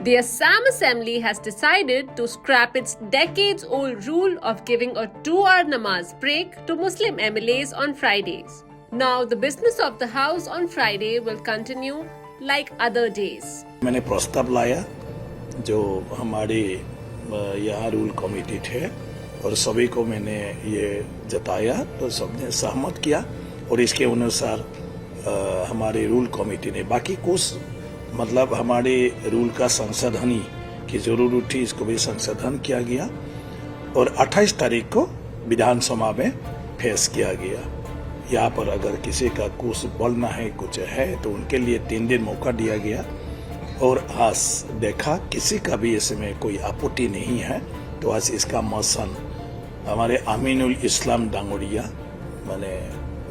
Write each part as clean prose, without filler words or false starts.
The Assam Assembly has decided to scrap its decades-old rule of giving a 2-hour namaz break to Muslim MLAs on Fridays. Now, the business of the House on Friday will continue like other days. मैंने प्रस्ताव लाया जो हमारे यहाँ rule committee थे और सभी को मैंने ये जताया तो सबने सहमत किया और इसके अनुसार हमारे रूल कमेटी ने बाकी कुछ मतलब हमारे रूल का संशोधन की जरूरत थी, इसको भी संशोधन किया गया और 28 तारीख को विधानसभा में पेश किया गया। यहाँ पर अगर किसी का कुछ बोलना है कुछ है तो उनके लिए 3 दिन मौका दिया गया और आज देखा किसी का भी इसमें कोई आपत्ति नहीं है तो आज इसका मौसम हमारे अमीनुल इस्लाम डांगोरिया माने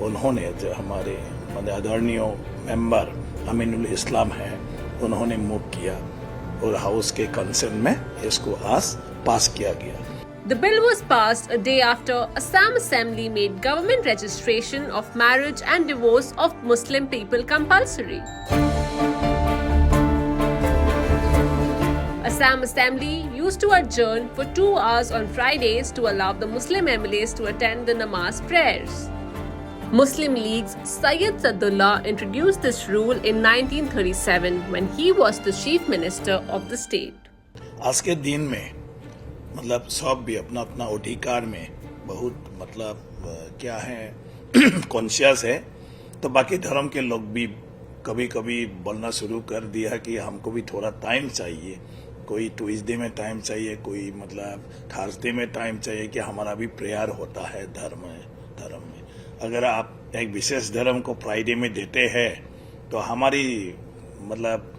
उन्होंने जो हमारे माने आदरणीय मेंबर अमीनुल इस्लाम है उन्होंने मूव किया और हाउस के कंसेंट में इसको आज पास किया गया। The bill was passed a day after Assam Assembly made government registration of marriage and divorce of Muslim people compulsory. Assam Assembly used to adjourn for 2 hours on Fridays to allow the Muslim MLAs to attend the namaz prayers. Muslim League's Syed Sadullah introduced this rule in 1937 when he was the chief minister of the state. आज के दिन में मतलब सब भी अपना अपना अधिकार में बहुत मतलब क्या है कॉन्शियस है तो बाकी धर्म के लोग भी कभी कभी बोलना शुरू कर दिया कि हमको भी थोड़ा टाइम चाहिए, कोई ट्यूसडे में टाइम चाहिए, कोई मतलब थर्सडे में टाइम चाहिए कि हमारा भी प्रेयर होता है धर्म में। अगर आप एक विशेष धर्म को फ्राइडे में देते हैं तो हमारी मतलब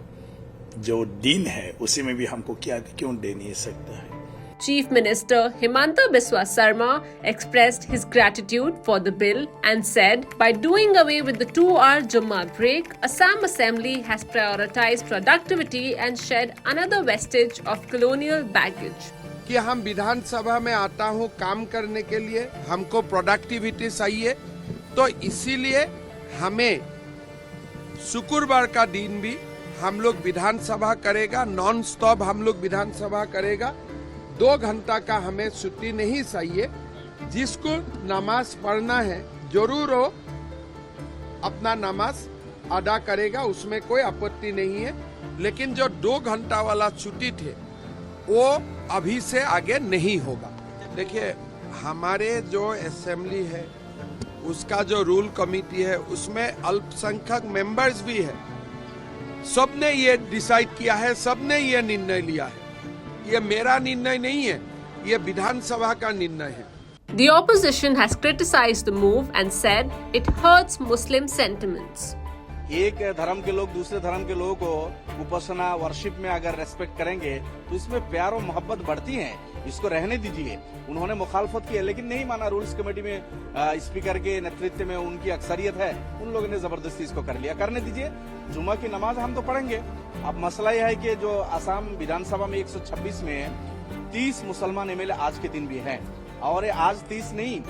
जो दिन है उसी में भी हमको क्या क्यों दे नहीं सकता है। Chief Minister Himanta Biswa Sarma expressed his gratitude for the bill and said, by doing away with the 2-hour Jummah break, Assam Assembly has prioritized productivity and shed another vestige of colonial baggage. कि हम विधानसभा में आता हूँ काम करने के लिए, हमको प्रोडक्टिविटी चाहिए, तो इसीलिए हमें शुक्रवार का दिन भी हम लोग विधानसभा करेगा, नॉन स्टॉप हम लोग विधानसभा करेगा। 2 घंटा का हमें छुट्टी नहीं चाहिए। जिसको नमाज पढ़ना है जरूर हो अपना नमाज अदा करेगा, उसमें कोई आपत्ति नहीं है, लेकिन जो 2 घंटा वाला छुट्टी थे वो अभी से आगे नहीं होगा। देखिए हमारे जो असेंबली है उसका जो रूल कमेटी है उसमें अल्पसंख्यक मेंबर्स भी है, सबने ये डिसाइड किया है, सबने ये निर्णय लिया है। ये मेरा निर्णय नहीं है, ये विधानसभा का निर्णय है। The opposition has criticized the move and said it hurts Muslim sentiments. एक धर्म के लोग दूसरे धर्म के लोगों को उपासना वर्शिप में अगर रेस्पेक्ट करेंगे तो इसमें प्यार और मोहब्बत बढ़ती है, इसको रहने दीजिए। उन्होंने मुखालफत की है लेकिन नहीं माना, रूल्स कमेटी में स्पीकर के नेतृत्व में उनकी अक्सरियत है, उन लोगों ने जबरदस्ती इसको कर लिया। करने दीजिए, जुम्मा की नमाज हम तो पढ़ेंगे। अब मसला यह है कि जो असम विधानसभा में 126 में 30 मुसलमान एमएलए आज के दिन भी हैं और आज 30 नहीं,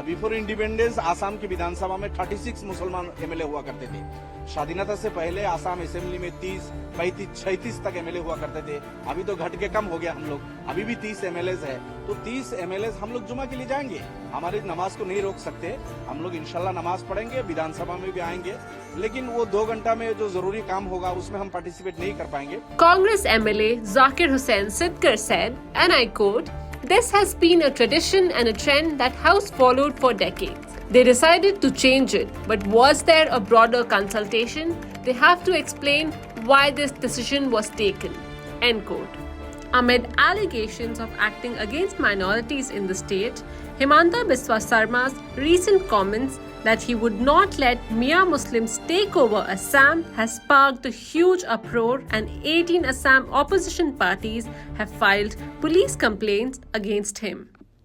बिफोर इंडिपेंडेंस आसाम की विधानसभा में 36 मुसलमान एमएलए हुआ करते थे। स्वाधीनता से पहले आसाम असेंबली में 30, 35, 36 तक एमएलए हुआ करते थे। अभी तो घट के कम हो गया, हम लोग अभी भी 30 एमएलए है। तो 30 एमएलए हम लोग जुमा के लिए जाएंगे, हमारी नमाज को नहीं रोक सकते। हम लोग इंशाल्लाह नमाज पढ़ेंगे, विधानसभा में भी आएंगे, लेकिन वो 2 घंटा में जो जरूरी काम होगा उसमें हम पार्टिसिपेट नहीं कर पाएंगे। Congress MLA Zakir Hussain Sidkar said, and I quote, "This has been a tradition and a trend that House followed for decades. They decided to change it, but was there a broader consultation? They have to explain why this decision was taken." End quote. Amid allegations of acting against minorities in the state, Himanta Biswa Sarma's recent comments that he would not let Mia Muslims take over Assam has sparked a huge uproar, and 18 Assam opposition parties have filed police complaints against him.